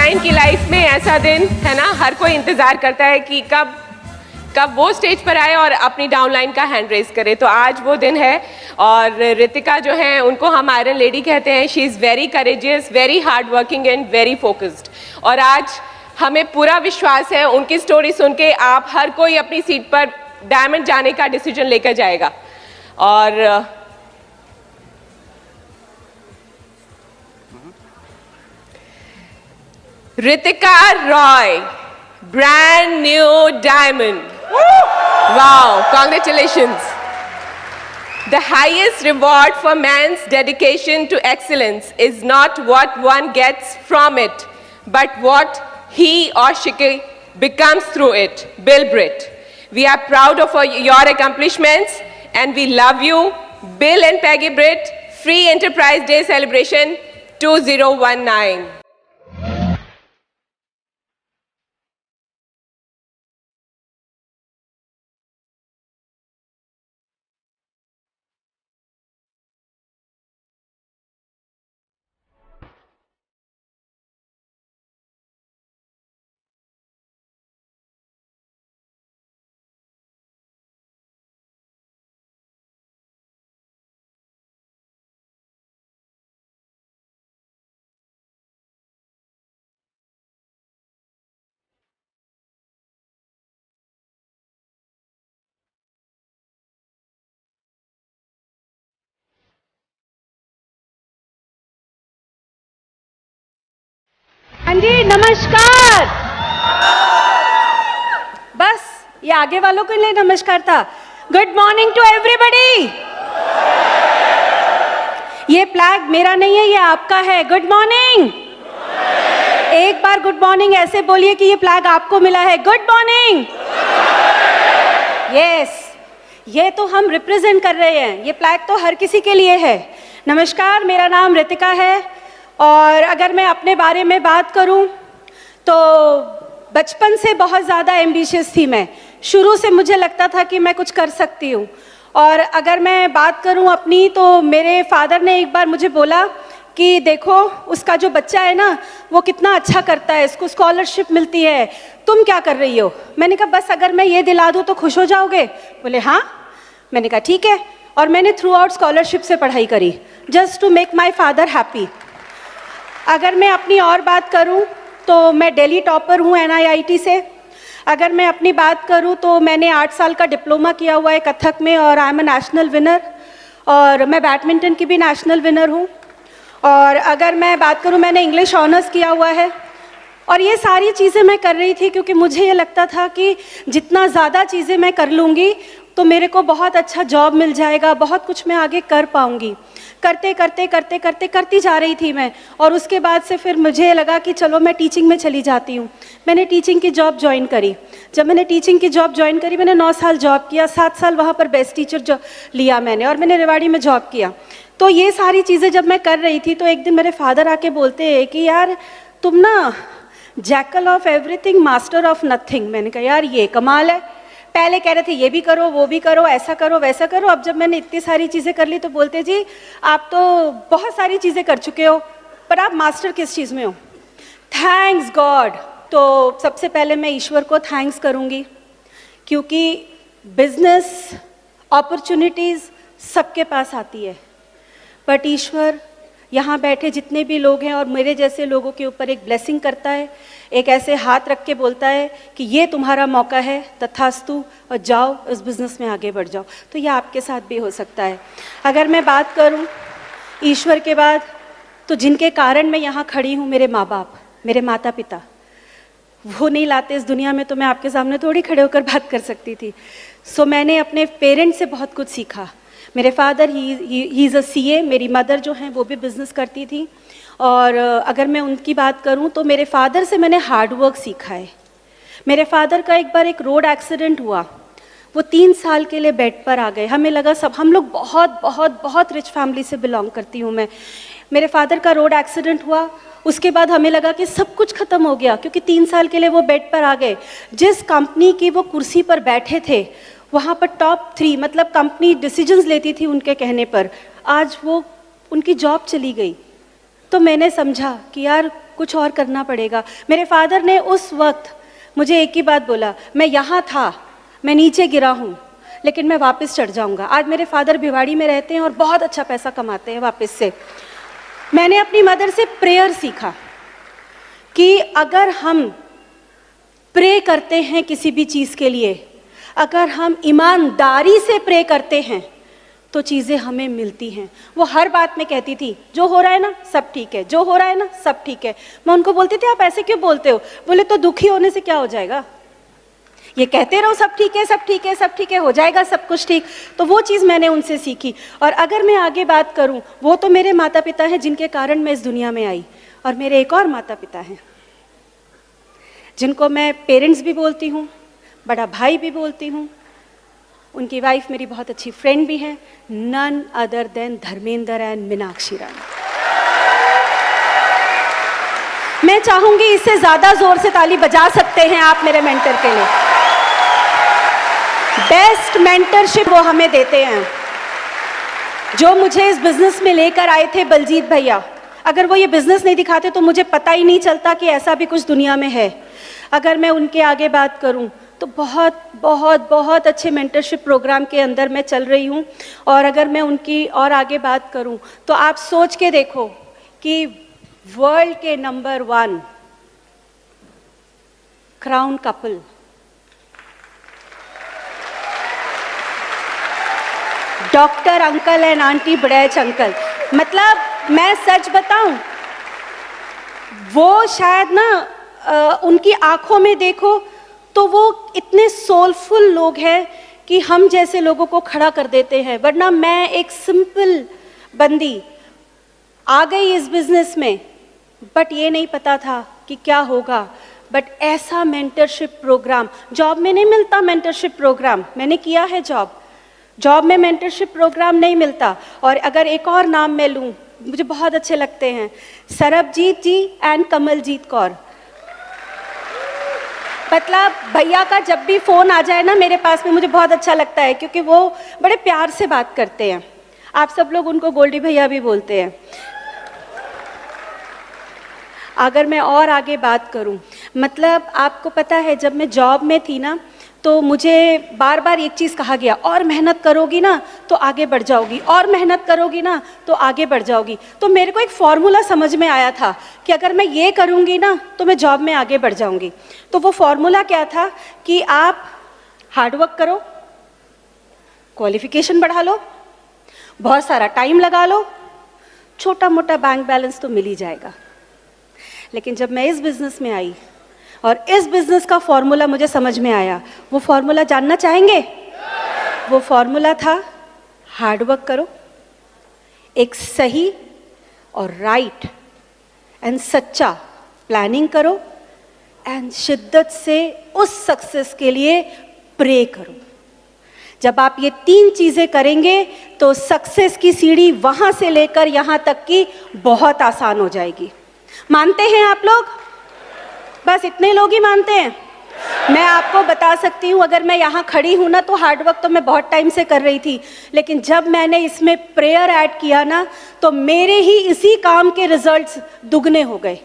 9 की लाइफ में ऐसा दिन है ना, हर कोई इंतज़ार करता है कि कब वो स्टेज पर आए और अपनी डाउनलाइन का हैंड रेज करे। तो आज वो दिन है और रितिका जो है उनको हम आयरन लेडी कहते हैं। She is very courageous, very hard working and very focused. और आज हमें पूरा विश्वास है उनकी स्टोरी सुन के आप हर कोई अपनी सीट पर डायमंड जाने का डिसीजन लेकर जाएगा। और Ritika Roy, brand new diamond. Wow, congratulations. The highest reward for man's dedication to excellence is not what one gets from it, but what he or she becomes through it. Bill Britt. We are proud of your accomplishments and we love you. Bill and Peggy Britt, Free Enterprise Day Celebration 2019. हाँ जी, नमस्कार। बस ये आगे वालों के लिए नमस्कार था। Good morning to everybody. ये फ्लैग मेरा नहीं है, ये आपका है। Good morning. एक बार गुड मॉर्निंग ऐसे बोलिए कि ये फ्लैग आपको मिला है। Good morning. यस, ये तो हम रिप्रेजेंट कर रहे हैं। ये फ्लैग तो हर किसी के लिए है। नमस्कार, मेरा नाम रितिका है और अगर मैं अपने बारे में बात करूं तो बचपन से बहुत ज़्यादा एम्बिशियस थी मैं। शुरू से मुझे लगता था कि मैं कुछ कर सकती हूं। और अगर मैं बात करूं अपनी, तो मेरे फादर ने एक बार मुझे बोला कि देखो उसका जो बच्चा है ना वो कितना अच्छा करता है, इसको स्कॉलरशिप मिलती है, तुम क्या कर रही हो? मैंने कहा बस अगर मैं ये दिला दूँ तो खुश हो जाओगे? बोले हाँ। मैंने कहा ठीक है। और मैंने थ्रू आउट स्कॉलरशिप से पढ़ाई करी, just to make my father happy. अगर मैं अपनी और बात करूं तो मैं दिल्ली टॉपर हूं NIIT से। अगर मैं अपनी बात करूं तो मैंने 8 साल का डिप्लोमा किया हुआ है कथक में और I am a national winner. और मैं बैडमिंटन की भी नेशनल विनर हूं। और अगर मैं बात करूं, मैंने इंग्लिश ऑनर्स किया हुआ है। और ये सारी चीज़ें मैं कर रही थी क्योंकि मुझे ये लगता था कि जितना ज़्यादा चीज़ें मैं कर लूँगी तो मेरे को बहुत अच्छा जॉब मिल जाएगा, बहुत कुछ मैं आगे कर पाऊँगी। करती जा रही थी मैं। और उसके बाद से फिर मुझे लगा कि चलो मैं टीचिंग में चली जाती हूँ। मैंने टीचिंग की जॉब ज्वाइन करी। जब मैंने टीचिंग की जॉब ज्वाइन करी, मैंने 9 साल जॉब किया। 7 साल वहाँ पर बेस्ट टीचर लिया मैंने और मैंने रेवाड़ी में जॉब किया। तो ये सारी चीज़ें जब मैं कर रही थी तो एक दिन मेरे फादर आके बोलते हैं कि यार तुम ना jackal of everything master of nothing. मैंने कहा यार ये कमाल है। पहले कह रहे थे ये भी करो, वो भी करो, ऐसा करो, वैसा करो। अब जब मैंने इतनी सारी चीज़ें कर ली तो बोलते जी आप तो बहुत सारी चीज़ें कर चुके हो, पर आप मास्टर किस चीज़ में हो? Thanks God. तो सबसे पहले मैं ईश्वर को थैंक्स करूँगी क्योंकि बिजनेस अपॉर्चुनिटीज़ सबके पास आती है, बट ईश्वर यहाँ बैठे जितने भी लोग हैं और मेरे जैसे लोगों के ऊपर एक ब्लेसिंग करता है, एक ऐसे हाथ रख के बोलता है कि ये तुम्हारा मौका है, तथास्तु, और जाओ इस बिज़नेस में आगे बढ़ जाओ। तो ये आपके साथ भी हो सकता है। अगर मैं बात करूँ ईश्वर के बाद, तो जिनके कारण मैं यहाँ खड़ी हूँ, मेरे माँ बाप, मेरे माता पिता, वो नहीं लाते इस दुनिया में तो मैं आपके सामने थोड़ी खड़े होकर बात कर सकती थी। सो मैंने अपने पेरेंट्स से बहुत कुछ सीखा। मेरे father he is a CA, मेरी मदर जो हैं वो भी बिज़नेस करती थी। और अगर मैं उनकी बात करूं तो मेरे फादर से मैंने हार्ड वर्क सीखा है। मेरे फादर का एक बार एक रोड एक्सीडेंट हुआ, वो 3 साल के लिए बेड पर आ गए। हमें लगा सब, हम लोग बहुत बहुत बहुत रिच फैमिली से बिलोंग करती हूँ मैं। मेरे फादर का रोड एक्सीडेंट हुआ, उसके बाद हमें लगा कि सब कुछ ख़त्म हो गया क्योंकि 3 साल के लिए वो बेड पर आ गए। जिस कंपनी की वो कुर्सी पर बैठे थे वहाँ पर टॉप 3, मतलब कंपनी डिसीजंस लेती थी उनके कहने पर, आज वो उनकी जॉब चली गई। तो मैंने समझा कि यार कुछ और करना पड़ेगा। मेरे फादर ने उस वक्त मुझे एक ही बात बोला, मैं यहाँ था, मैं नीचे गिरा हूँ, लेकिन मैं वापस चढ़ जाऊँगा। आज मेरे फादर भिवाड़ी में रहते हैं और बहुत अच्छा पैसा कमाते हैं वापस से। मैंने अपनी मदर से प्रेयर सीखा कि अगर हम प्रे करते हैं किसी भी चीज़ के लिए, अगर हम ईमानदारी से प्रे करते हैं तो चीज़ें हमें मिलती हैं। वो हर बात में कहती थी, जो हो रहा है ना सब ठीक है, जो हो रहा है ना सब ठीक है। मैं उनको बोलती थी, आप ऐसे क्यों बोलते हो? बोले, तो दुखी होने से क्या हो जाएगा, ये कहते रहो सब ठीक है, सब ठीक है, सब ठीक है, हो जाएगा सब कुछ ठीक। तो वो चीज़ मैंने उनसे सीखी। और अगर मैं आगे बात करूं, वो तो मेरे माता पिता हैं जिनके कारण मैं इस दुनिया में आई, और मेरे एक और माता पिता हैं जिनको मैं पेरेंट्स भी बोलती हूँ, बड़ा भाई भी बोलती हूँ। उनकी वाइफ मेरी बहुत अच्छी फ्रेंड भी हैं, none other than Dharmendra and Meenakshi Rani. मैं चाहूंगी इससे ज्यादा जोर से ताली बजा सकते हैं आप मेरे मेंटर के लिए। बेस्ट मेंटरशिप वो हमें देते हैं, जो मुझे इस बिजनेस में लेकर आए थे बलजीत भैया। अगर वो ये बिजनेस नहीं दिखाते तो मुझे पता ही नहीं चलता कि ऐसा भी कुछ दुनिया में है। अगर मैं उनके आगे बात करूं तो बहुत बहुत बहुत अच्छे मेंटरशिप प्रोग्राम के अंदर मैं चल रही हूं। और अगर मैं उनकी और आगे बात करूं तो आप सोच के देखो कि वर्ल्ड के number 1 crown couple, doctor uncle and aunty बड़ैच uncle, मतलब मैं सच बताऊं, वो शायद ना उनकी आंखों में देखो तो वो इतने सोलफुल लोग हैं कि हम जैसे लोगों को खड़ा कर देते हैं। वरना मैं एक सिंपल बंदी आ गई इस बिजनेस में, बट ये नहीं पता था कि क्या होगा। बट ऐसा मेंटरशिप प्रोग्राम जॉब में नहीं मिलता। मेंटरशिप प्रोग्राम मैंने किया है, जॉब में मेंटरशिप प्रोग्राम नहीं मिलता। और अगर एक और नाम मैं लूँ, मुझे बहुत अच्छे लगते हैं, सरबजीत जी एंड कमलजीत कौर। मतलब भैया का जब भी फ़ोन आ जाए ना मेरे पास में, मुझे बहुत अच्छा लगता है, क्योंकि वो बड़े प्यार से बात करते हैं। आप सब लोग उनको गोल्डी भैया भी बोलते हैं। अगर मैं और आगे बात करूं, मतलब आपको पता है जब मैं जॉब में थी ना, तो मुझे बार बार एक चीज़ कहा गया, और मेहनत करोगी ना तो आगे बढ़ जाओगी, और मेहनत करोगी ना तो आगे बढ़ जाओगी। तो मेरे को एक फॉर्मूला समझ में आया था कि अगर मैं ये करूँगी ना तो मैं जॉब में आगे बढ़ जाऊँगी। तो वो फॉर्मूला क्या था कि आप हार्डवर्क करो, क्वालिफिकेशन बढ़ा लो, बहुत सारा टाइम लगा लो, छोटा मोटा बैंक बैलेंस तो मिल ही जाएगा। लेकिन जब मैं इस बिज़नेस में आई और इस बिज़नेस का फॉर्मूला मुझे समझ में आया, वो फॉर्मूला जानना चाहेंगे? वो फॉर्मूला था हार्डवर्क करो, एक सही और राइट एंड सच्चा प्लानिंग करो, एंड शिद्दत से उस सक्सेस के लिए प्रे करो। जब आप ये 3 चीज़ें करेंगे तो सक्सेस की सीढ़ी वहाँ से लेकर यहाँ तक की बहुत आसान हो जाएगी। मानते हैं आप लोग? बस इतने लोग ही मानते हैं। मैं आपको बता सकती हूँ, अगर मैं यहाँ खड़ी हूँ ना तो हार्डवर्क तो मैं बहुत टाइम से कर रही थी, लेकिन जब मैंने इसमें प्रेयर ऐड किया ना तो मेरे ही इसी काम के रिजल्ट्स दुगने हो गए।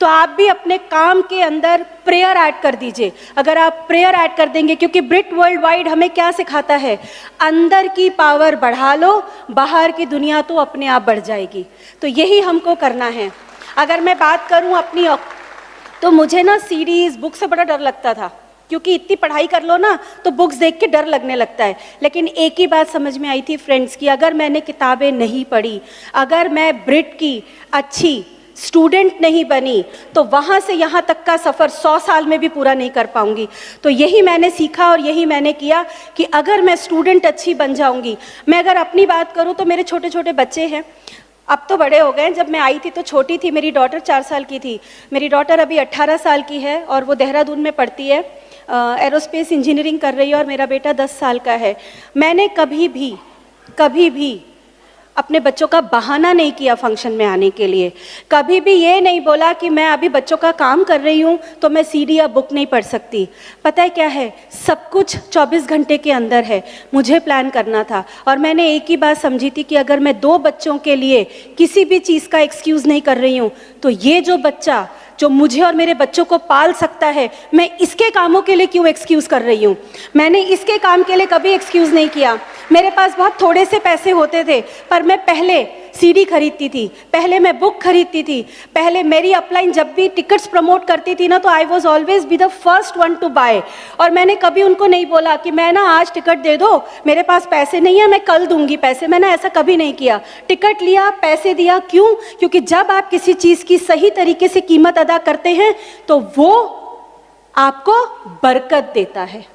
तो आप भी अपने काम के अंदर प्रेयर ऐड कर दीजिए। अगर आप प्रेयर ऐड कर देंगे, क्योंकि ब्रिट वर्ल्ड वाइड हमें क्या सिखाता है, अंदर की पावर बढ़ा लो, बाहर की दुनिया तो अपने आप बढ़ जाएगी। तो यही हमको करना है। अगर मैं बात करूं अपनी, तो मुझे ना सीरीज बुक से बड़ा डर लगता था, क्योंकि इतनी पढ़ाई कर लो ना तो बुक्स देख के डर लगने लगता है। लेकिन एक ही बात समझ में आई थी फ्रेंड्स की, अगर मैंने किताबें नहीं पढ़ी, अगर मैं ब्रिट की अच्छी स्टूडेंट नहीं बनी, तो वहाँ से यहाँ तक का सफ़र 100 साल में भी पूरा नहीं कर पाऊँगी। तो यही मैंने सीखा और यही मैंने किया कि अगर मैं स्टूडेंट अच्छी बन जाऊँगी। मैं अगर अपनी बात करूँ तो मेरे छोटे छोटे बच्चे हैं, अब तो बड़े हो गए। जब मैं आई थी तो छोटी थी, मेरी डॉटर 4 साल की थी। मेरी डॉटर अभी 18 साल की है और वो देहरादून में पढ़ती है, एरोस्पेस इंजीनियरिंग कर रही है, और मेरा बेटा 10 साल का है। मैंने कभी भी अपने बच्चों का बहाना नहीं किया फंक्शन में आने के लिए। कभी भी ये नहीं बोला कि मैं अभी बच्चों का काम कर रही हूँ तो मैं सीडी या बुक नहीं पढ़ सकती। पता है क्या है, सब कुछ 24 घंटे के अंदर है। मुझे प्लान करना था और मैंने एक ही बात समझी थी कि अगर मैं 2 बच्चों के लिए किसी भी चीज़ का एक्सक्यूज़ नहीं कर रही हूँ तो ये जो बच्चा जो मुझे और मेरे बच्चों को पाल सकता है, मैं इसके कामों के लिए क्यों एक्सक्यूज़ कर रही हूँ। मैंने इसके काम के लिए कभी एक्सक्यूज़ नहीं किया। मेरे पास बहुत थोड़े से पैसे होते थे पर मैं पहले सीडी खरीदती थी, पहले मैं बुक खरीदती थी, पहले मेरी अपलाइन जब भी टिकट्स प्रमोट करती थी ना तो I was always be the first one to buy. और मैंने कभी उनको नहीं बोला कि मैं ना आज टिकट दे दो, मेरे पास पैसे नहीं है, मैं कल दूंगी पैसे। मैंने ऐसा कभी नहीं किया। टिकट लिया, पैसे दिया। क्यों? क्योंकि जब आप किसी चीज़ की सही तरीके से कीमत अदा करते हैं तो वो आपको बरकत देता है।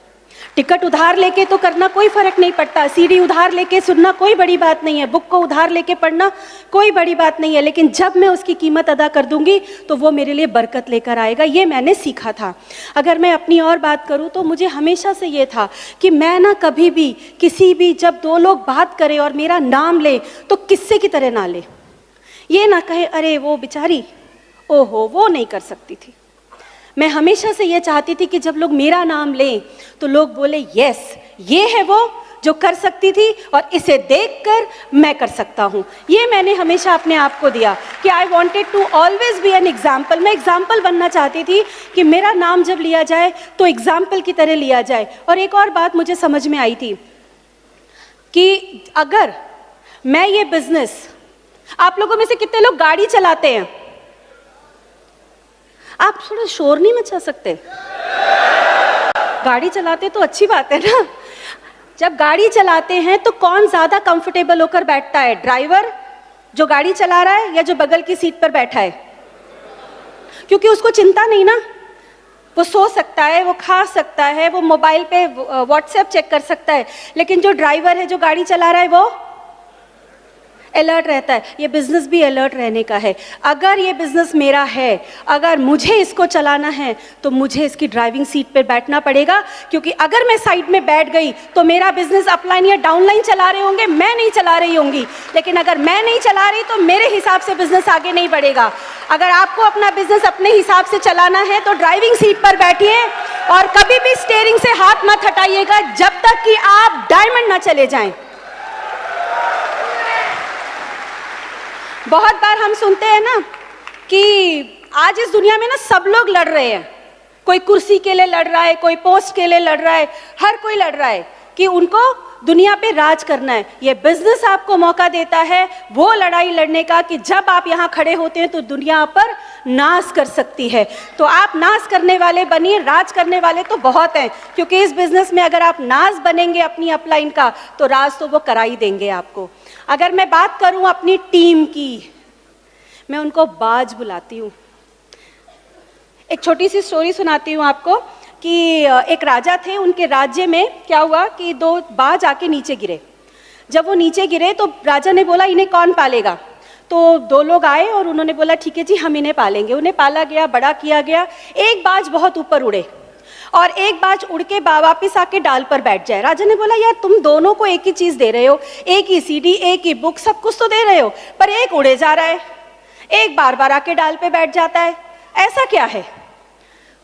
टिकट उधार लेके तो करना कोई फर्क नहीं पड़ता, सीडी उधार लेके सुनना कोई बड़ी बात नहीं है, बुक को उधार लेके पढ़ना कोई बड़ी बात नहीं है, लेकिन जब मैं उसकी कीमत अदा कर दूंगी तो वो मेरे लिए बरकत लेकर आएगा। ये मैंने सीखा था। अगर मैं अपनी और बात करूं तो मुझे हमेशा से ये था कि मैं ना कभी भी किसी भी जब 2 लोग बात करें और मेरा नाम ले तो किस्से की तरह ना ले। ये ना कहे अरे वो बेचारी, ओहो वो नहीं कर सकती थी। मैं हमेशा से ये चाहती थी कि जब लोग मेरा नाम लें तो लोग बोले यस, ये है वो जो कर सकती थी और इसे देखकर मैं कर सकता हूँ। ये मैंने हमेशा अपने आप को दिया कि I wanted to always be an example. मैं एग्जाम्पल बनना चाहती थी कि मेरा नाम जब लिया जाए तो एग्जाम्पल की तरह लिया जाए। और एक और बात मुझे समझ में आई थी कि अगर मैं ये बिजनेस, आप लोगों में से कितने लोग गाड़ी चलाते हैं? आप थोड़ा शोर नहीं मचा सकते? गाड़ी चलाते तो अच्छी बात है ना। जब गाड़ी चलाते हैं तो कौन ज्यादा कंफर्टेबल होकर बैठता है, ड्राइवर जो गाड़ी चला रहा है या जो बगल की सीट पर बैठा है? क्योंकि उसको चिंता नहीं ना, वो सो सकता है, वो खा सकता है, वो मोबाइल पे व्हाट्सएप चेक कर सकता है। लेकिन जो ड्राइवर है, जो गाड़ी चला रहा है, वो अलर्ट रहता है। ये बिजनेस भी अलर्ट रहने का है। अगर ये बिजनेस मेरा है, अगर मुझे इसको चलाना है तो मुझे इसकी ड्राइविंग सीट पर बैठना पड़ेगा, क्योंकि अगर मैं साइड में बैठ गई तो मेरा बिजनेस अपलाइन या डाउनलाइन चला रहे होंगे, मैं नहीं चला रही होंगी। लेकिन अगर मैं नहीं चला रही तो मेरे हिसाब से बिजनेस आगे नहीं बढ़ेगा। अगर आपको अपना बिजनेस अपने हिसाब से चलाना है तो ड्राइविंग सीट पर बैठिए और कभी भी स्टीयरिंग से हाथ मत हटाइएगा जब तक कि आप डायमंड ना चले जाएं। बहुत बार हम सुनते हैं ना कि आज इस दुनिया में ना सब लोग लड़ रहे हैं। कोई कुर्सी के लिए लड़ रहा है, कोई पोस्ट के लिए लड़ रहा है, हर कोई लड़ रहा है कि उनको दुनिया पे राज करना है। ये बिजनेस आपको मौका देता है वो लड़ाई लड़ने का कि जब आप यहाँ खड़े होते हैं तो दुनिया पर नाश कर सकती है। तो आप नाश करने वाले बनिए, राज करने वाले तो बहुत हैं, क्योंकि इस बिजनेस में अगर आप नाश बनेंगे अपनी अपलाइन का तो राज तो वो करा ही देंगे आपको। अगर मैं बात करूं अपनी टीम की, मैं उनको बाज बुलाती हूँ। एक छोटी सी स्टोरी सुनाती हूँ आपको कि एक राजा थे, उनके राज्य में क्या हुआ कि 2 बाज आके नीचे गिरे। जब वो नीचे गिरे तो राजा ने बोला इन्हें कौन पालेगा? तो 2 लोग आए और उन्होंने बोला ठीक है जी हम इन्हें पालेंगे। उन्हें पाला गया, बड़ा किया गया। एक बाज बहुत ऊपर उड़े और एक बाज उड़ के वापिस आके डाल पर बैठ जाए। राजा ने बोला यार तुम दोनों को एक ही चीज दे रहे हो, एक ही सीडी, एक ही बुक, सब कुछ तो दे रहे हो, पर एक उड़े जा रहा है, एक बार बार आके डाल पे बैठ जाता है, ऐसा क्या है?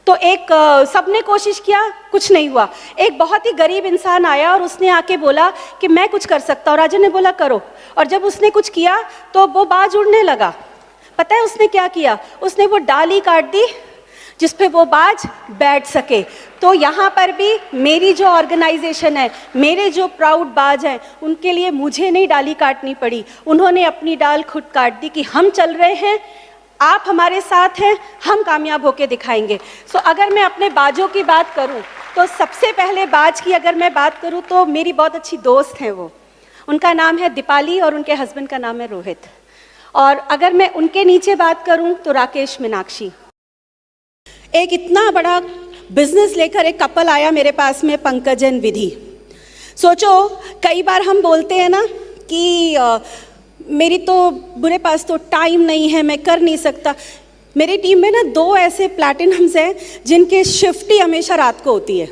तो एक सबने कोशिश किया, कुछ नहीं हुआ। एक बहुत ही गरीब इंसान आया और उसने आके बोला कि मैं कुछ कर सकता हूँ। राजा ने बोला करो। और जब उसने कुछ किया तो वो बाज उड़ने लगा। पता है उसने क्या किया? उसने वो डाली काट दी जिस पे वो बाज बैठ सके। तो यहाँ पर भी मेरी जो ऑर्गेनाइजेशन है, मेरे जो प्राउड बाज हैं, उनके लिए मुझे नहीं डाली काटनी पड़ी, उन्होंने अपनी डाल खुद काट दी कि हम चल रहे हैं, आप हमारे साथ हैं, हम कामयाब होके दिखाएंगे। सो अगर मैं अपने बाजों की बात करूं तो सबसे पहले बाज की अगर मैं बात करूं तो मेरी बहुत अच्छी दोस्त हैं वो, उनका नाम है दीपाली और उनके हस्बैंड का नाम है रोहित। और अगर मैं उनके नीचे बात करूं तो राकेश, मीनाक्षी। एक इतना बड़ा बिजनेस लेकर एक कपल आया मेरे पास में, पंकज एंड विधि। सोचो कई बार हम बोलते हैं ना कि मेरी तो बुरे पास तो टाइम नहीं है, मैं कर नहीं सकता। मेरी टीम में ना 2 ऐसे प्लैटिनम्स हैं जिनके शिफ्ट ही हमेशा रात को होती है।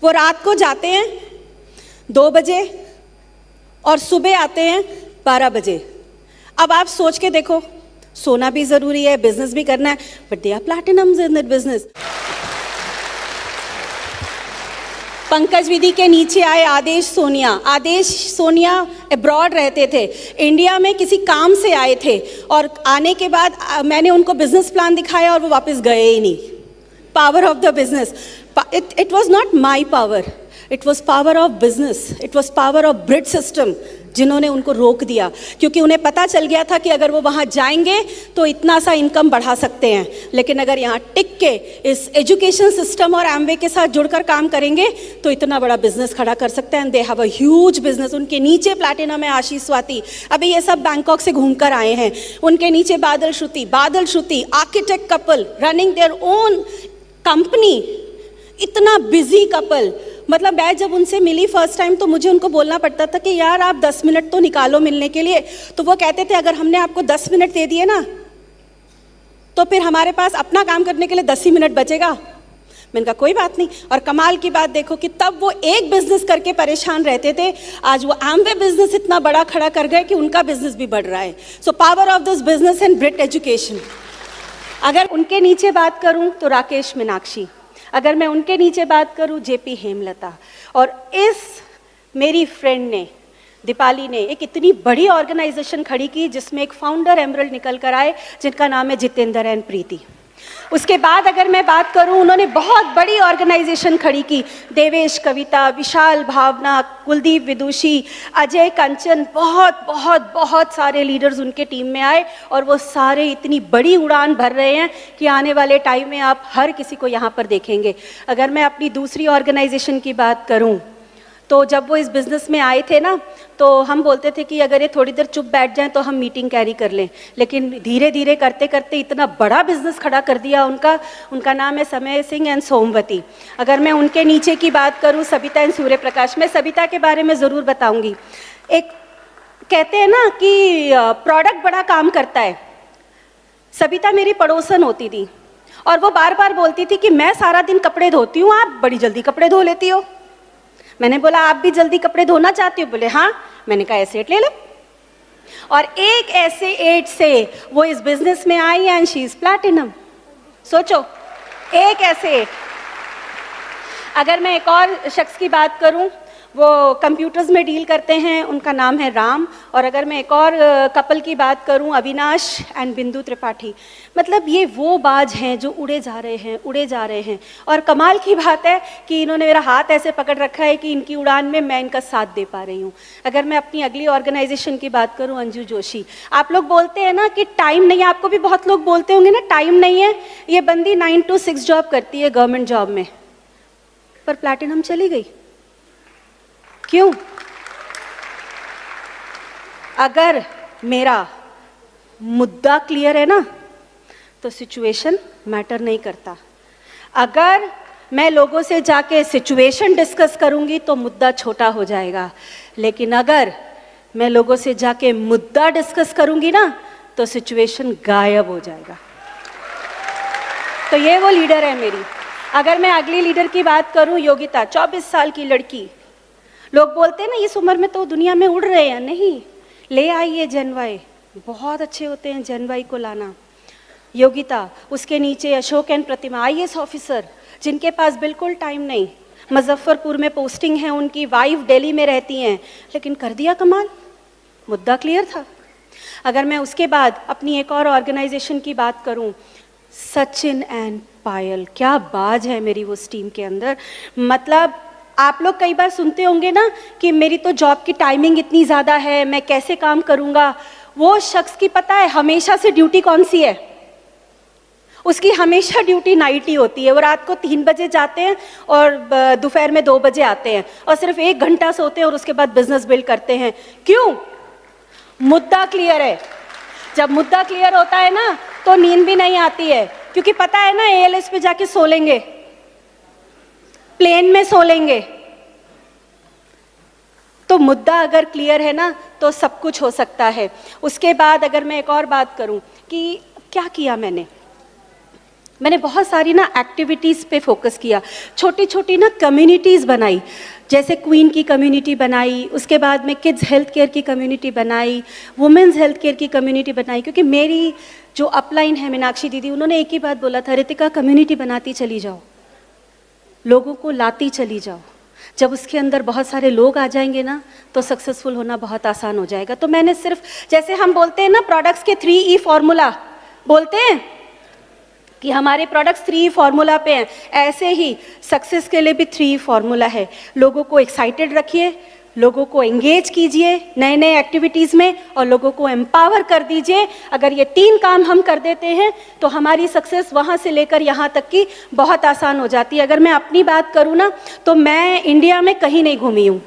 वो रात को जाते हैं 2 बजे और सुबह आते हैं 12 बजे। अब आप सोच के देखो, सोना भी ज़रूरी है, बिजनेस भी करना है, but they are platinums in that business. Pankaj Vidhi के नीचे आए आदेश सोनिया। आदेश सोनिया अब्रॉड रहते थे, इंडिया में किसी काम से आए थे, और आने के बाद मैंने उनको बिजनेस प्लान दिखाया और वो वापस गए ही नहीं। Power of the business, it was not my power, it was power of business, it was power of breed system जिन्होंने उनको रोक दिया, क्योंकि उन्हें पता चल गया था कि अगर वो वहाँ जाएंगे तो इतना सा इनकम बढ़ा सकते हैं, लेकिन अगर यहाँ टिक के इस एजुकेशन सिस्टम और एमवे के साथ जुड़कर काम करेंगे तो इतना बड़ा बिजनेस खड़ा कर सकते हैं। They have a huge business. उनके नीचे प्लैटिनम है आशीष स्वाति, अभी ये सब बैंकॉक से घूमकर आए हैं। उनके नीचे Badal Shruti architect couple running their own company, इतना बिजी कपल। मतलब मैं जब उनसे मिली फर्स्ट टाइम तो मुझे उनको बोलना पड़ता था कि यार आप 10 मिनट तो निकालो मिलने के लिए, तो वो कहते थे अगर हमने आपको 10 मिनट दे दिए ना तो फिर हमारे पास अपना काम करने के लिए 10 ही मिनट बचेगा। मैंने कहा कोई बात नहीं। और कमाल की बात देखो कि तब वो एक बिजनेस करके परेशान रहते थे, आज वो एमवे बिजनेस इतना बड़ा खड़ा कर गए कि उनका बिजनेस भी बढ़ रहा है। So power of this business and Brit education. अगर उनके नीचे बात करूं तो राकेश मीनाक्षी, अगर मैं उनके नीचे बात करूं जेपी हेमलता, और इस मेरी फ्रेंड ने दीपाली ने एक इतनी बड़ी ऑर्गेनाइजेशन खड़ी की जिसमें एक फाउंडर एमरल्ड निकल कर आए जिनका नाम है जितेंद्र एंड प्रीति। उसके बाद अगर मैं बात करूं, उन्होंने बहुत बड़ी ऑर्गेनाइजेशन खड़ी की, देवेश कविता, विशाल भावना, कुलदीप विदुषी, अजय कंचन, बहुत बहुत बहुत सारे लीडर्स उनके टीम में आए, और वो सारे इतनी बड़ी उड़ान भर रहे हैं कि आने वाले टाइम में आप हर किसी को यहाँ पर देखेंगे। अगर मैं अपनी दूसरी ऑर्गेनाइजेशन की बात करूँ तो जब वो इस बिज़नेस में आए थे ना तो हम बोलते थे कि अगर ये थोड़ी देर चुप बैठ जाएं तो हम मीटिंग कैरी कर लें, लेकिन धीरे धीरे करते करते इतना बड़ा बिजनेस खड़ा कर दिया उनका नाम है समय सिंह एंड सोमवती। अगर मैं उनके नीचे की बात करूं सबिता एंड सूर्य प्रकाश, मैं सबिता के बारे में ज़रूर बताऊंगी। एक कहते हैं ना कि प्रोडक्ट बड़ा काम करता है। सबिता मेरी पड़ोसन होती थी और वो बार बार बोलती थी कि मैं सारा दिन कपड़े धोती हूँ, आप बड़ी जल्दी कपड़े धो लेती हो। मैंने बोला आप भी जल्दी कपड़े धोना चाहती हो? बोले हाँ। मैंने कहा एसेट ले लो, और एक ऐसे एट से वो इस बिजनेस में आई एंड शी इज प्लैटिनम। सोचो, एक ऐसे एट। अगर मैं एक और शख्स की बात करूं, वो कंप्यूटर्स में डील करते हैं, उनका नाम है राम। और अगर मैं एक और कपल की बात करूं, अविनाश एंड बिंदु त्रिपाठी। मतलब ये वो बाज हैं जो उड़े जा रहे हैं। और कमाल की बात है कि इन्होंने मेरा हाथ ऐसे पकड़ रखा है कि इनकी उड़ान में मैं इनका साथ दे पा रही हूँ। अगर मैं अपनी अगली ऑर्गेनाइजेशन की बात करूँ, अंजू जोशी। आप लोग बोलते हैं ना कि टाइम नहीं है, आपको भी बहुत लोग बोलते होंगे ना टाइम नहीं है। ये बंदी 9 to 6 जॉब करती है गवर्नमेंट जॉब में, पर प्लैटिनम चली गई। क्यों? अगर मेरा मुद्दा क्लियर है ना तो सिचुएशन मैटर नहीं करता। अगर मैं लोगों से जाके सिचुएशन डिस्कस करूंगी तो मुद्दा छोटा हो जाएगा, लेकिन अगर मैं लोगों से जाके मुद्दा डिस्कस करूंगी ना तो सिचुएशन गायब हो जाएगा। तो ये वो लीडर है मेरी। अगर मैं अगली लीडर की बात करूं, योगिता, 24 साल की लड़की। लोग बोलते हैं ना इस उम्र में तो दुनिया में उड़ रहे हैं, नहीं, ले आइए जनवाई, बहुत अच्छे होते हैं जनवाई को लाना। योगिता, उसके नीचे Ashok and Pratima, IAS officer, जिनके पास बिल्कुल टाइम नहीं, मुजफ्फरपुर में पोस्टिंग है उनकी, वाइफ दिल्ली में रहती हैं, लेकिन कर दिया कमाल, मुद्दा क्लियर था। अगर मैं उसके बाद अपनी एक और ऑर्गेनाइजेशन की बात करूं, सचिन एंड पायल, क्या बाज है मेरी वो टीम के अंदर। मतलब आप लोग कई बार सुनते होंगे ना कि मेरी तो जॉब की टाइमिंग इतनी ज़्यादा है, मैं कैसे काम करूँगा। वो शख्स की पता है हमेशा से ड्यूटी कौन सी है? उसकी हमेशा ड्यूटी नाइट ही होती है। वो रात को 3 बजे जाते हैं और दोपहर में 2 बजे आते हैं और सिर्फ 1 घंटा सोते हैं और उसके बाद बिजनेस बिल्ड करते हैं। क्यों? मुद्दा क्लियर है। जब मुद्दा क्लियर होता है ना तो नींद भी नहीं आती है, क्योंकि पता है ना ALS पे जाके सो लेंगे, प्लेन में सो लेंगे। तो मुद्दा अगर क्लियर है ना तो सब कुछ हो सकता है। उसके बाद अगर मैं एक और बात करूं कि क्या किया मैंने, मैंने बहुत सारी ना एक्टिविटीज़ पे फोकस किया, छोटी छोटी ना कम्युनिटीज़ बनाई, जैसे क्वीन की कम्युनिटी बनाई, उसके बाद में किड्स हेल्थ केयर की कम्युनिटी बनाई, वुमेंस हेल्थ केयर की कम्युनिटी बनाई। क्योंकि मेरी जो अपलाइन है मीनाक्षी दीदी, उन्होंने एक ही बात बोला था, रितिका कम्युनिटी बनाती चली जाओ, लोगों को लाती चली जाओ। जब उसके अंदर बहुत सारे लोग आ जाएंगे ना तो सक्सेसफुल होना बहुत आसान हो जाएगा। तो मैंने सिर्फ, जैसे हम बोलते हैं ना प्रोडक्ट्स के 3E फॉर्मूला बोलते हैं कि हमारे प्रोडक्ट्स 3E फॉर्मूला पे हैं, ऐसे ही सक्सेस के लिए भी 3E फॉर्मूला है। लोगों को एक्साइटेड रखिए, लोगों को एंगेज कीजिए नए नए एक्टिविटीज़ में, और लोगों को एम्पावर कर दीजिए। अगर ये 3 काम हम कर देते हैं तो हमारी सक्सेस वहाँ से लेकर यहाँ तक की बहुत आसान हो जाती है। अगर मैं अपनी बात करूँ ना तो मैं इंडिया में कहीं नहीं घूमी हूँ,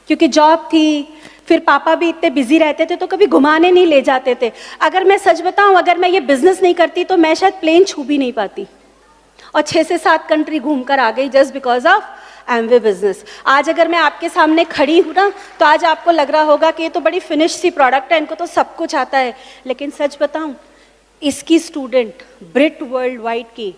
क्योंकि जॉब थी, फिर पापा भी इतने बिजी रहते थे तो कभी घुमाने नहीं ले जाते थे। अगर मैं सच बताऊं, अगर मैं ये बिजनेस नहीं करती तो मैं शायद प्लेन छू भी नहीं पाती, और 6 से 7 कंट्री घूम कर आ गई just because of Amway business. आज अगर मैं आपके सामने खड़ी हूँ ना तो आज आपको लग रहा होगा कि ये तो बड़ी फिनिश सी प्रोडक्ट है, इनको तो सब कुछ आता है। लेकिन सच बताऊं, इसकी स्टूडेंट ब्रिट वर्ल्ड वाइड की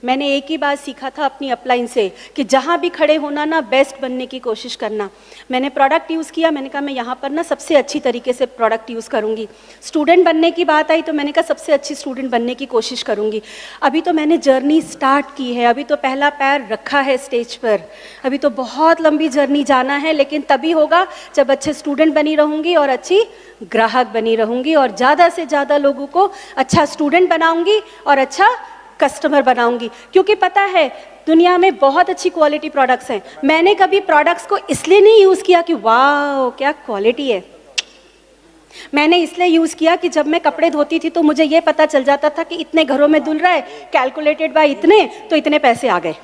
मैंने एक ही बात सीखा था अपनी अपलाइन से कि जहाँ भी खड़े होना ना बेस्ट बनने की कोशिश करना। मैंने प्रोडक्ट यूज़ किया, मैंने कहा मैं यहाँ पर ना सबसे अच्छी तरीके से प्रोडक्ट यूज़ करूँगी। स्टूडेंट बनने की बात आई तो मैंने कहा सबसे अच्छी स्टूडेंट बनने की कोशिश करूँगी। अभी तो मैंने जर्नी स्टार्ट की है, अभी तो पहला पैर रखा है स्टेज पर, अभी तो बहुत लंबी जर्नी जाना है, लेकिन तभी होगा जब अच्छे स्टूडेंट बनी रहूँगी और अच्छी ग्राहक बनी रहूँगी, और ज़्यादा से ज़्यादा लोगों को अच्छा स्टूडेंट बनाऊँगी और अच्छा कस्टमर बनाऊंगी। क्योंकि पता है दुनिया में बहुत अच्छी क्वालिटी प्रोडक्ट्स हैं। मैंने कभी प्रोडक्ट्स को इसलिए नहीं यूज़ किया कि वाह क्या क्वालिटी है, मैंने इसलिए यूज़ किया कि जब मैं कपड़े धोती थी तो मुझे ये पता चल जाता था कि इतने घरों में धुल रहा है, कैलकुलेटेड बाय इतने, तो इतने पैसे आ गए।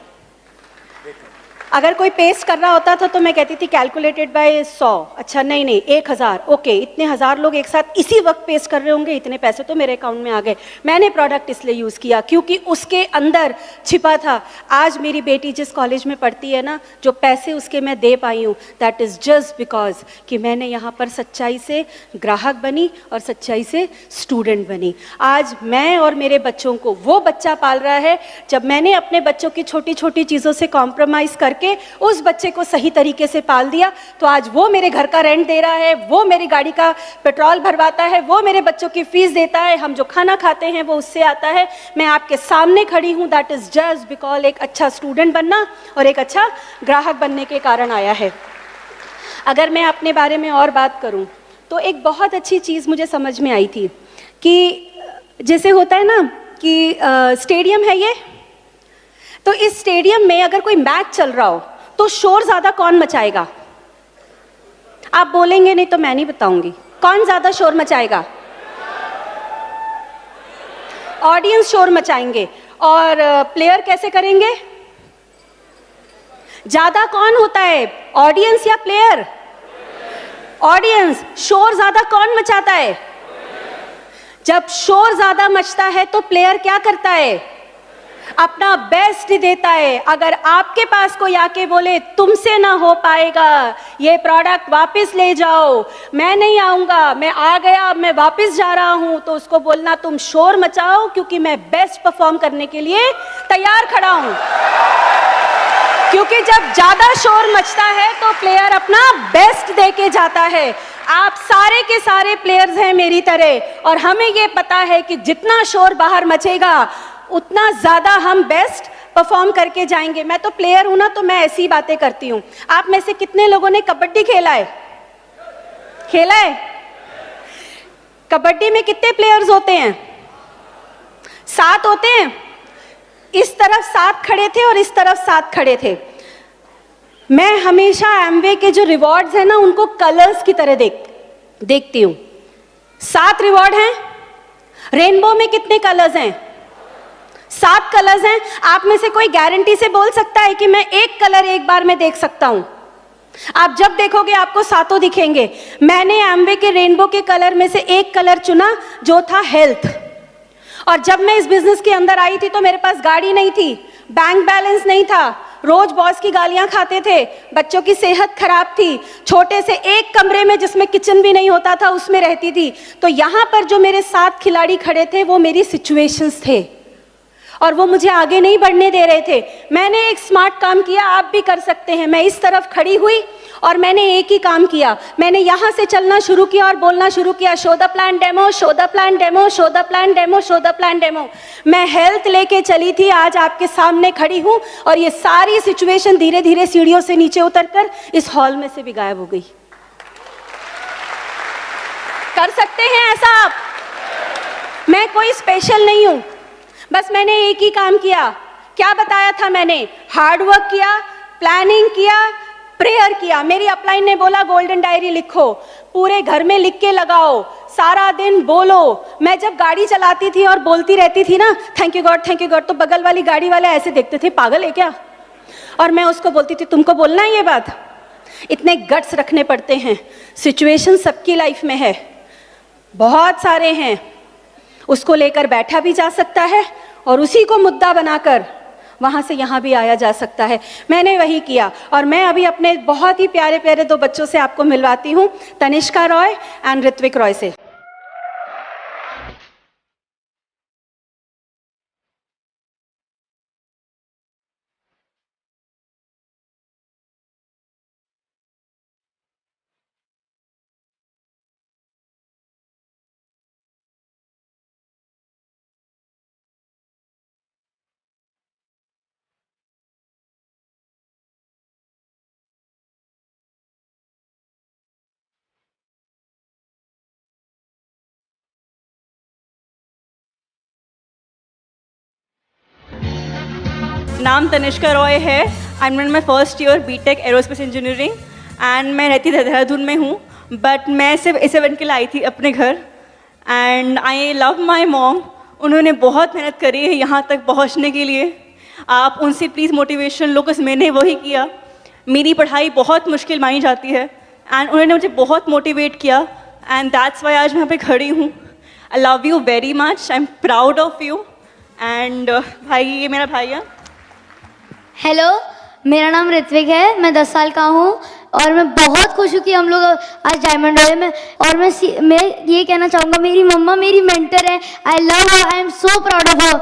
अगर कोई पेस्ट कर रहा होता था तो मैं कहती थी कैलकुलेटेड बाय 100, अच्छा नहीं 1000, ओके इतने 1000 लोग एक साथ इसी वक्त पेस्ट कर रहे होंगे, इतने पैसे तो मेरे अकाउंट में आ गए। मैंने प्रोडक्ट इसलिए यूज़ किया क्योंकि उसके अंदर छिपा था। आज मेरी बेटी जिस कॉलेज में पढ़ती है ना, जो पैसे उसके मैं दे पाई हूँ, दैट इज़ जस्ट बिकॉज कि मैंने यहाँ पर सच्चाई से ग्राहक बनी और सच्चाई से स्टूडेंट बनी। आज मैं और मेरे बच्चों को वो बच्चा पाल रहा है। जब मैंने अपने बच्चों की छोटी छोटी चीज़ों से कॉम्प्रोमाइज़ करके उस बच्चे को सही तरीके से पाल दिया, तो आज वो मेरे घर का रेंट दे रहा है, वो मेरी गाड़ी का पेट्रोल भरवाता है, वो मेरे बच्चों की फीस देता है, हम जो खाना खाते हैं वो उससे आता है। मैं आपके सामने खड़ी हूँ, दैट इज जस्ट बिकॉज एक अच्छा स्टूडेंट बनना और एक अच्छा ग्राहक बनने के कारण आया है। अगर मैं अपने बारे में और बात करूँ तो एक बहुत अच्छी चीज़ मुझे समझ में आई थी कि जैसे होता है ना कि स्टेडियम है ये, तो इस स्टेडियम में अगर कोई मैच चल रहा हो तो शोर ज्यादा कौन मचाएगा? आप बोलेंगे नहीं तो मैं नहीं बताऊंगी, कौन ज्यादा शोर मचाएगा? ऑडियंस शोर मचाएंगे। और प्लेयर कैसे करेंगे? ज्यादा कौन होता है, ऑडियंस या प्लेयर? ऑडियंस। शोर ज्यादा कौन मचाता है? जब शोर ज्यादा मचता है तो प्लेयर क्या करता है? अपना बेस्ट देता है। अगर आपके पास कोई आके बोले तुमसे ना हो पाएगा, ये प्रोडक्ट वापस ले जाओ, मैं नहीं आऊंगा, मैं आ गया, मैं वापस जा रहा हूं, तो उसको बोलना तुम शोर मचाओ क्योंकि मैं बेस्ट परफॉर्म करने के लिए तैयार खड़ा हूं। क्योंकि जब ज्यादा शोर मचता है तो प्लेयर अपना बेस्ट दे के जाता है। आप सारे के सारे प्लेयर्स हैं मेरी तरह, और हमें ये पता है कि जितना शोर बाहर मचेगा उतना ज्यादा हम बेस्ट परफॉर्म करके जाएंगे। मैं तो प्लेयर हूं ना, तो मैं ऐसी बातें करती हूं। आप में से कितने लोगों ने कबड्डी खेला है? खेला है? कबड्डी में कितने प्लेयर्स होते हैं? 7 होते हैं। इस तरफ 7 खड़े थे और इस तरफ 7 खड़े थे। मैं हमेशा एमवे के जो रिवॉर्ड्स हैं ना, उनको कलर्स की तरह देखती हूं। 7 रिवॉर्ड हैं। रेनबो में कितने कलर्स हैं? 7 कलर्स हैं। आप में से कोई गारंटी से बोल सकता है कि मैं एक कलर एक बार में देख सकता हूं? आप जब देखोगे आपको 7 दिखेंगे। मैंने एमवे के रेनबो के कलर में से एक कलर चुना जो था हेल्थ। और जब मैं इस बिजनेस के अंदर आई थी तो मेरे पास गाड़ी नहीं थी, बैंक बैलेंस नहीं था, रोज बॉस की गालियां खाते थे, बच्चों की सेहत खराब थी, छोटे से एक कमरे में जिसमें किचन भी नहीं होता था उसमें रहती थी। तो यहाँ पर जो मेरे 7 खिलाड़ी खड़े थे वो मेरी सिचुएशंस थे। और वो मुझे आगे नहीं बढ़ने दे रहे थे। मैंने एक स्मार्ट काम किया, आप भी कर सकते हैं। मैं इस तरफ खड़ी हुई और मैंने एक ही काम किया, मैंने यहाँ से चलना शुरू किया और बोलना शुरू किया, show the plan demo, show the plan demo, show the plan demo, show the plan demo. मैं हेल्थ लेके चली थी, आज आपके सामने खड़ी हूँ और ये सारी सिचुएशन धीरे धीरे सीढ़ियों से नीचे उतरकर इस हॉल में से भी गायब हो गई। कर सकते हैं ऐसा आप? मैं कोई स्पेशल नहीं हूं, बस मैंने एक ही काम किया। क्या बताया था मैंने? हार्ड वर्क किया, प्लानिंग किया, प्रेयर किया। मेरी अपलाइन ने बोला गोल्डन डायरी लिखो, पूरे घर में लिख के लगाओ, सारा दिन बोलो। मैं जब गाड़ी चलाती थी और बोलती रहती थी ना थैंक यू गॉड, तो बगल वाली गाड़ी वाले ऐसे देखते थे, पागल है क्या? और मैं उसको बोलती थी तुमको बोलना है ये बात? इतने गट्स रखने पड़ते हैं। सिचुएशन सबकी लाइफ में है, बहुत सारे हैं, उसको लेकर बैठा भी जा सकता है और उसी को मुद्दा बनाकर वहाँ से यहाँ भी आया जा सकता है। मैंने वही किया और मैं अभी अपने बहुत ही प्यारे प्यारे 2 बच्चों से आपको मिलवाती हूँ, तनिष्का रॉय एंड ऋत्विक रॉय से। नाम तनिष्का रॉय है। I am in my first year BTech aerospace engineering and मैं रहती देहरादून में हूँ, बट मैं सिर्फ A7 के लिए आई थी अपने घर। And I love my mom, उन्होंने बहुत मेहनत करी है यहाँ तक पहुँचने के लिए। आप उनसे प्लीज़ मोटिवेशन लो, बिकॉज मैंने वही किया। मेरी पढ़ाई बहुत मुश्किल मानी जाती है एंड उन्होंने मुझे बहुत मोटिवेट किया एंड दैट्स वाई आज मैं यहाँ पे खड़ी हूँ। I love you very much, I am proud of you. And भाई, ये मेरा भाई है। हेलो, मेरा नाम ऋत्विक है, मैं 10 साल का हूँ और मैं बहुत खुश हूँ कि हम लोग आज डायमंड रॉय में। और मैं ये कहना चाहूँगा, मेरी मम्मा मेरी मेंटर है। I love her, I am so proud of her.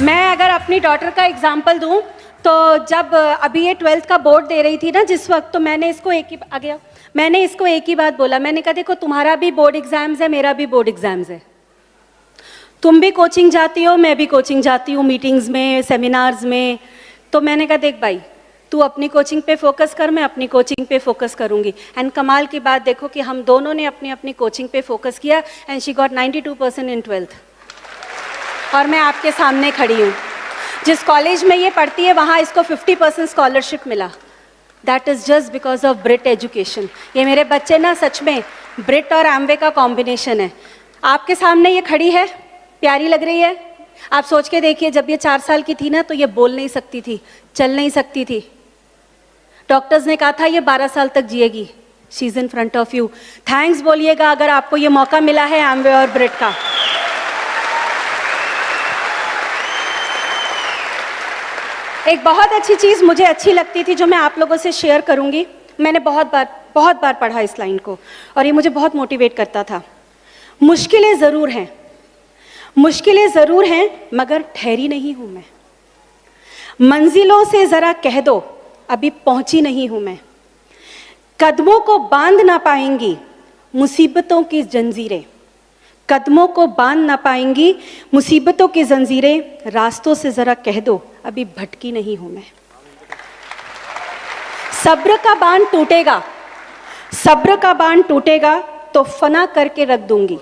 मैं अगर अपनी डॉटर का एग्जाम्पल दूँ तो जब अभी ये 12th का बोर्ड दे रही थी ना जिस वक्त, तो मैंने इसको एक ही बात बोला। मैंने कहा देखो तुम्हारा भी बोर्ड एग्जाम्स है, मेरा भी बोर्ड एग्जाम्स है, तुम भी कोचिंग जाती हो, मैं भी कोचिंग जाती हूँ, मीटिंग्स में, सेमिनार्स में। तो मैंने कहा देख भाई, तू अपनी कोचिंग पे फोकस कर, मैं अपनी कोचिंग पे फोकस करूँगी। एंड कमाल की बात देखो कि हम दोनों ने अपनी अपनी कोचिंग पे फोकस किया and she got 92% in 12th। और मैं आपके सामने खड़ी हूँ। जिस कॉलेज में ये पढ़ती है वहाँ इसको 50% स्कॉलरशिप मिला। That is just because of Brit education. ये मेरे बच्चे ना सच में ब्रिट और एम्वे का कॉम्बिनेशन है। आपके सामने ये खड़ी है, प्यारी लग रही है। आप सोच के देखिए, जब ये 4 साल की थी ना तो ये बोल नहीं सकती थी, चल नहीं सकती थी। डॉक्टर्स ने कहा था ये 12 साल तक जिएगी। She is in front of you. Thanks बोलिएगा अगर आपको ये मौका मिला है एम्वे और ब्रिट का। एक बहुत अच्छी चीज़ मुझे अच्छी लगती थी जो मैं आप लोगों से शेयर करूंगी। मैंने बहुत बार पढ़ा इस लाइन को और ये मुझे बहुत मोटिवेट करता था। मुश्किलें ज़रूर हैं मगर ठहरी नहीं हूं मैं। मंजिलों से ज़रा कह दो अभी पहुंची नहीं हूं मैं। कदमों को बांध ना पाएंगी मुसीबतों की जंजीरें, कदमों को बांध ना पाएंगी मुसीबतों की जंजीरें। रास्तों से ज़रा कह दो अभी भटकी नहीं हूं मैं। सब्र का बांध टूटेगा तो फना करके रख दूंगी।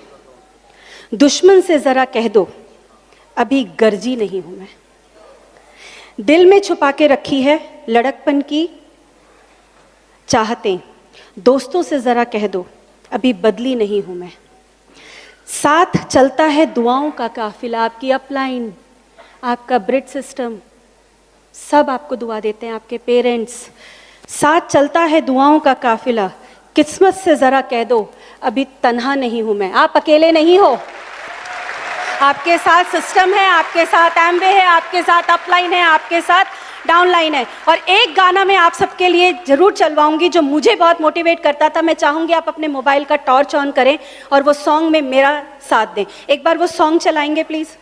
दुश्मन से ज़रा कह दो अभी गरजी नहीं हूं मैं। दिल में छुपा के रखी है लड़कपन की चाहतें। दोस्तों से ज़रा कह दो अभी बदली नहीं हूं मैं। साथ चलता है दुआओं का काफिला। आपकी अपलाइन, आपका ब्रिट सिस्टम, सब आपको दुआ देते हैं, आपके पेरेंट्स। साथ चलता है दुआओं का काफिला। किस्मत से ज़रा कह दो अभी तन्हा नहीं हूं मैं। आप अकेले नहीं हो, आपके साथ सिस्टम है, आपके साथ एम्वे है, आपके साथ अपलाइन है, आपके साथ डाउन लाइन है। और एक गाना मैं आप सबके लिए जरूर चलवाऊंगी जो मुझे बहुत मोटिवेट करता था। मैं चाहूंगी आप अपने मोबाइल का टॉर्च ऑन करें और वो सॉन्ग में मेरा साथ दें। एक बार वो सॉन्ग चलाएंगे प्लीज।